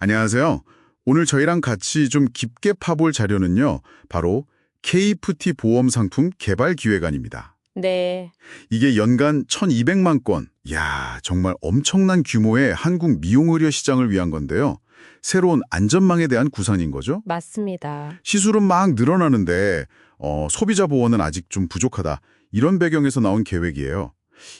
안녕하세요. 오늘 저희랑 같이 좀 깊게 파볼 자료는요. 바로 KFT 보험 상품 개발 기획안입니다. 네, 이게 연간 1,200만 건. 이야, 정말 엄청난 규모의 한국 미용의료 시장을 위한 건데요. 새로운 안전망에 대한 구상인 거죠. 맞습니다. 시술은 막 늘어나는데 소비자 보호는 아직 좀 부족하다. 이런 배경에서 나온 계획이에요.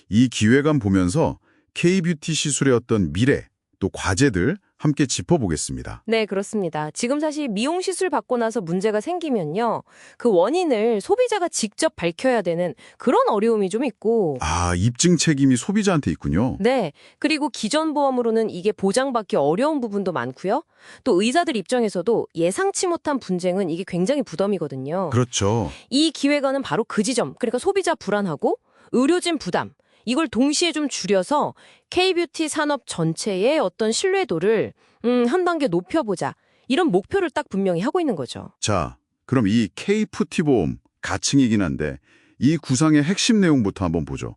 이 기획안 보면서 K뷰티 시술의 어떤 미래, 또 과제들 함께 짚어보겠습니다. 네, 그렇습니다. 지금 사실 미용 시술 받고 나서 문제가 생기면요. 그 원인을 소비자가 직접 밝혀야 되는 그런 어려움이 좀 있고. 아, 입증 책임이 소비자한테 있군요. 네, 그리고 기존 보험으로는 이게 보장받기 어려운 부분도 많고요. 또 의사들 입장에서도 예상치 못한 분쟁은 이게 굉장히 부담이거든요. 그렇죠. 이 기획안은 바로 그 지점, 그러니까 소비자 불안하고 의료진 부담, 이걸 동시에 좀 줄여서 K뷰티 산업 전체의 어떤 신뢰도를 한 단계 높여보자. 이런 목표를 딱 분명히 하고 있는 거죠. 자, 그럼 이 K푸티 보험 가칭이긴 한데 이 구상의 핵심 내용부터 한번 보죠.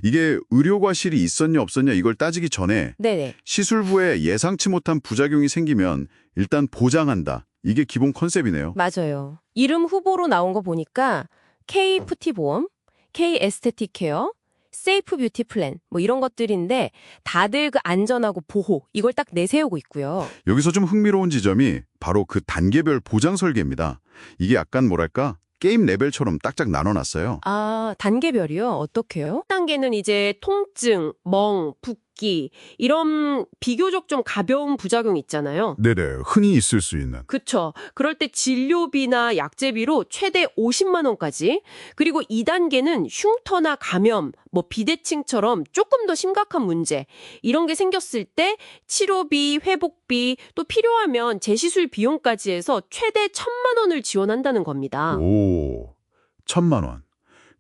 이게 의료 과실이 있었냐 없었냐 이걸 따지기 전에 네네. 시술부에 예상치 못한 부작용이 생기면 일단 보장한다. 이게 기본 컨셉이네요. 맞아요. 이름 후보로 나온 거 보니까 K푸티 보험, K 에스테틱 케어, 세이프 뷰티 플랜 뭐 이런 것들인데 다들 그 안전하고 보호 이걸 딱 내세우고 있고요. 여기서 좀 흥미로운 지점이 바로 그 단계별 보장 설계입니다. 이게 약간 뭐랄까? 게임 레벨처럼 딱딱 나눠놨어요. 아, 단계별이요? 어떻게요? 단계는 이제 통증, 멍, 붓기 이런 비교적 좀 가벼운 부작용 있잖아요. 네네, 흔히 있을 수 있는. 그쵸. 그럴 때 진료비나 약제비로 최대 50만 원까지. 그리고 2단계는 흉터나 감염, 뭐 비대칭처럼 조금 더 심각한 문제. 이런 게 생겼을 때 치료비, 회복비, 또 필요하면 재시술 비용까지 해서 최대 1,000만 원을 지원한다는 겁니다. 오, 1,000만 원.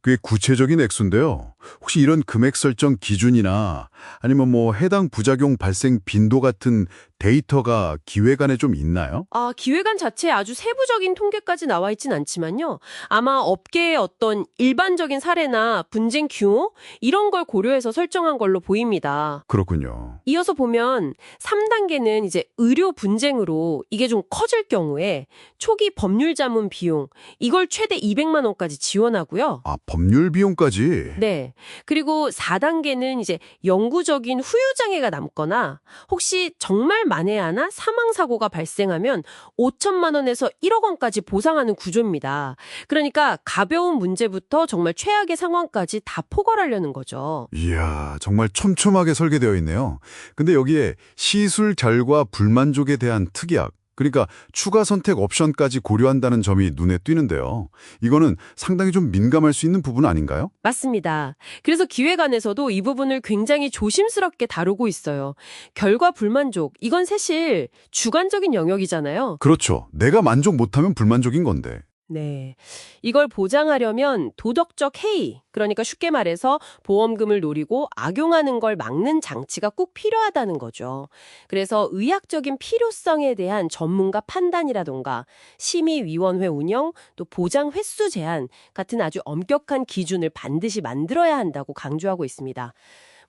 꽤 구체적인 액수인데요. 혹시 이런 금액 설정 기준이나 아니면 뭐 해당 부작용 발생 빈도 같은 데이터가 기획안에 좀 있나요? 아, 기획안 자체에 아주 세부적인 통계까지 나와 있진 않지만요. 아마 업계의 어떤 일반적인 사례나 분쟁 규모 이런 걸 고려해서 설정한 걸로 보입니다. 그렇군요. 이어서 보면 3단계는 이제 의료 분쟁으로 이게 좀 커질 경우에 초기 법률 자문 비용 이걸 최대 200만 원까지 지원하고요. 아, 법률 비용까지? 네. 그리고 4단계는 이제 영구적인 후유장애가 남거나 혹시 정말 만에 하나 사망사고가 발생하면 5천만 원에서 1억 원까지 보상하는 구조입니다. 그러니까 가벼운 문제부터 정말 최악의 상황까지 다 포괄하려는 거죠. 이야, 정말 촘촘하게 설계되어 있네요. 근데 여기에 시술 결과 불만족에 대한 특약, 그러니까 추가 선택 옵션까지 고려한다는 점이 눈에 띄는데요. 이거는 상당히 좀 민감할 수 있는 부분 아닌가요? 맞습니다. 그래서 기획안에서도 이 부분을 굉장히 조심스럽게 다루고 있어요. 결과 불만족, 이건 사실 주관적인 영역이잖아요. 그렇죠. 내가 만족 못하면 불만족인 건데. 네. 이걸 보장하려면 도덕적 해이, 그러니까 쉽게 말해서 보험금을 노리고 악용하는 걸 막는 장치가 꼭 필요하다는 거죠. 그래서 의학적인 필요성에 대한 전문가 판단이라던가 심의위원회 운영, 또 보장 횟수 제한 같은 아주 엄격한 기준을 반드시 만들어야 한다고 강조하고 있습니다.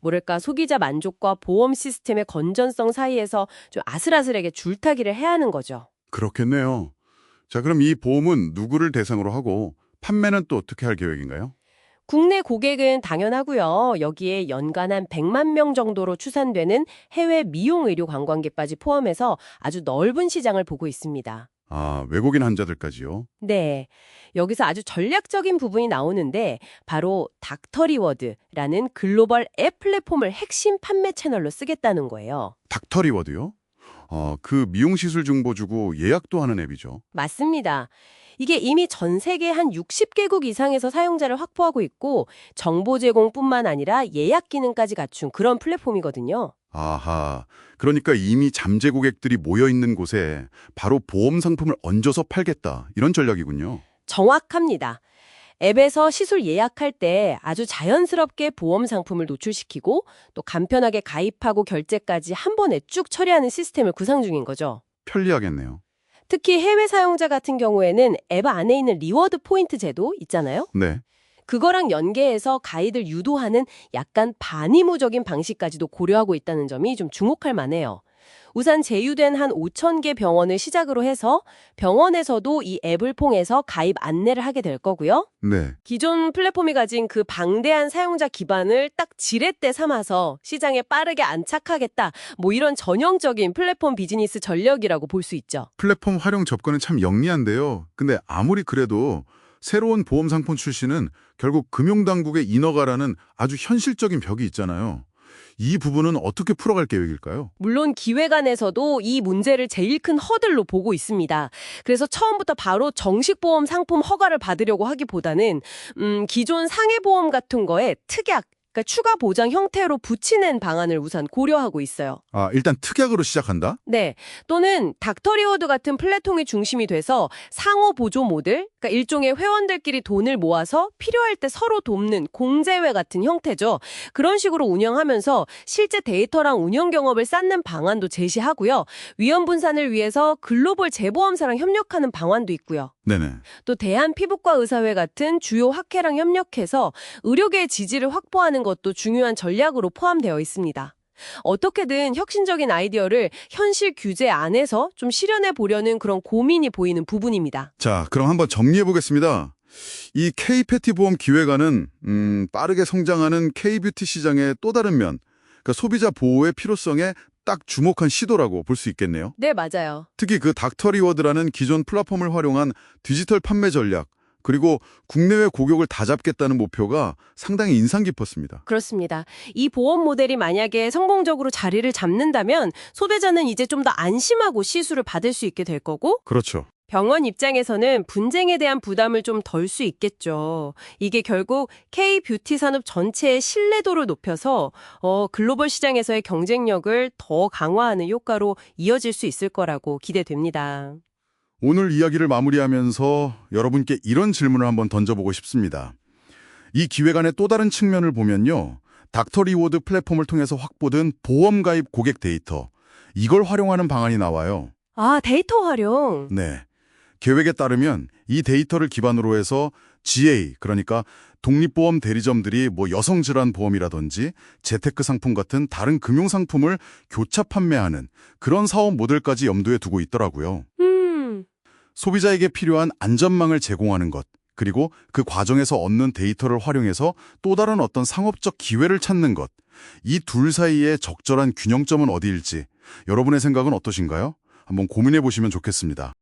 뭐랄까 소비자 만족과 보험 시스템의 건전성 사이에서 좀 아슬아슬하게 줄타기를 해야 하는 거죠. 그렇겠네요. 자, 그럼 이 보험은 누구를 대상으로 하고 판매는 또 어떻게 할 계획인가요? 국내 고객은 당연하고요. 여기에 연간 한 100만 명 정도로 추산되는 해외 미용 의료 관광객까지 포함해서 아주 넓은 시장을 보고 있습니다. 아, 외국인 환자들까지요? 네. 여기서 아주 전략적인 부분이 나오는데 바로 닥터리워드라는 글로벌 앱 플랫폼을 핵심 판매 채널로 쓰겠다는 거예요. 닥터리워드요? 그 미용시술 정보 주고 예약도 하는 앱이죠. 맞습니다. 이게 이미 전 세계 한 60개국 이상에서 사용자를 확보하고 있고 정보 제공뿐만 아니라 예약 기능까지 갖춘 그런 플랫폼이거든요. 아하, 그러니까 이미 잠재 고객들이 모여있는 곳에 바로 보험 상품을 얹어서 팔겠다. 이런 전략이군요. 정확합니다. 앱에서 시술 예약할 때 아주 자연스럽게 보험 상품을 노출시키고 또 간편하게 가입하고 결제까지 한 번에 쭉 처리하는 시스템을 구상 중인 거죠. 편리하겠네요. 특히 해외 사용자 같은 경우에는 앱 안에 있는 리워드 포인트 제도 있잖아요. 네. 그거랑 연계해서 가이드를 유도하는 약간 반의무적인 방식까지도 고려하고 있다는 점이 좀 주목할 만해요. 우선 제휴된 한 5,000개 병원을 시작으로 해서 병원에서도 이 앱을 통해서 가입 안내를 하게 될 거고요. 네. 기존 플랫폼이 가진 그 방대한 사용자 기반을 딱 지렛대 삼아서 시장에 빠르게 안착하겠다. 뭐 이런 전형적인 플랫폼 비즈니스 전략이라고 볼 수 있죠. 플랫폼 활용 접근은 참 영리한데요. 근데 아무리 그래도 새로운 보험 상품 출시는 결국 금융당국의 인허가라는 아주 현실적인 벽이 있잖아요. 이 부분은 어떻게 풀어갈 계획일까요? 물론 기획안에서도 이 문제를 제일 큰 허들로 보고 있습니다. 그래서 처음부터 바로 정식보험 상품 허가를 받으려고 하기보다는 기존 상해보험 같은 거에 특약, 그러니까 추가 보장 형태로 붙이는 방안을 우선 고려하고 있어요. 아, 일단 특약으로 시작한다? 네. 또는 닥터리워드 같은 플랫폼이 중심이 돼서 상호 보조 모델, 그러니까 일종의 회원들끼리 돈을 모아서 필요할 때 서로 돕는 공제회 같은 형태죠. 그런 식으로 운영하면서 실제 데이터랑 운영 경험을 쌓는 방안도 제시하고요. 위험 분산을 위해서 글로벌 재보험사랑 협력하는 방안도 있고요. 네네. 또 대한피부과의사회 같은 주요 학회랑 협력해서 의료계의 지지를 확보하는 것도 중요한 전략으로 포함되어 있습니다. 어떻게든 혁신적인 아이디어를 현실 규제 안에서 좀 실현해 보려는 그런 고민이 보이는 부분입니다. 자, 그럼 한번 정리해 보겠습니다. 이 K-패티 보험 기획안은 빠르게 성장하는 K-뷰티 시장의 또 다른 면, 그러니까 소비자 보호의 필요성에 딱 주목한 시도라고 볼 수 있겠네요. 네, 맞아요. 특히 그 닥터리워드라는 기존 플랫폼을 활용한 디지털 판매 전략, 그리고 국내외 고객을 다 잡겠다는 목표가 상당히 인상 깊었습니다. 그렇습니다. 이 보험 모델이 만약에 성공적으로 자리를 잡는다면 소비자는 이제 좀 더 안심하고 시술을 받을 수 있게 될 거고 그렇죠. 병원 입장에서는 분쟁에 대한 부담을 좀 덜 수 있겠죠. 이게 결국 K-뷰티 산업 전체의 신뢰도를 높여서 글로벌 시장에서의 경쟁력을 더 강화하는 효과로 이어질 수 있을 거라고 기대됩니다. 오늘 이야기를 마무리하면서 여러분께 이런 질문을 한번 던져보고 싶습니다. 이 기획안의 또 다른 측면을 보면요. 닥터리워드 플랫폼을 통해서 확보된 보험 가입 고객 데이터, 이걸 활용하는 방안이 나와요. 아, 데이터 활용. 네. 계획에 따르면 이 데이터를 기반으로 해서 GA, 그러니까 독립보험 대리점들이 뭐 여성질환 보험이라든지 재테크 상품 같은 다른 금융상품을 교차 판매하는 그런 사업 모델까지 염두에 두고 있더라고요. 소비자에게 필요한 안전망을 제공하는 것, 그리고 그 과정에서 얻는 데이터를 활용해서 또 다른 어떤 상업적 기회를 찾는 것, 이 둘 사이의 적절한 균형점은 어디일지 여러분의 생각은 어떠신가요? 한번 고민해 보시면 좋겠습니다.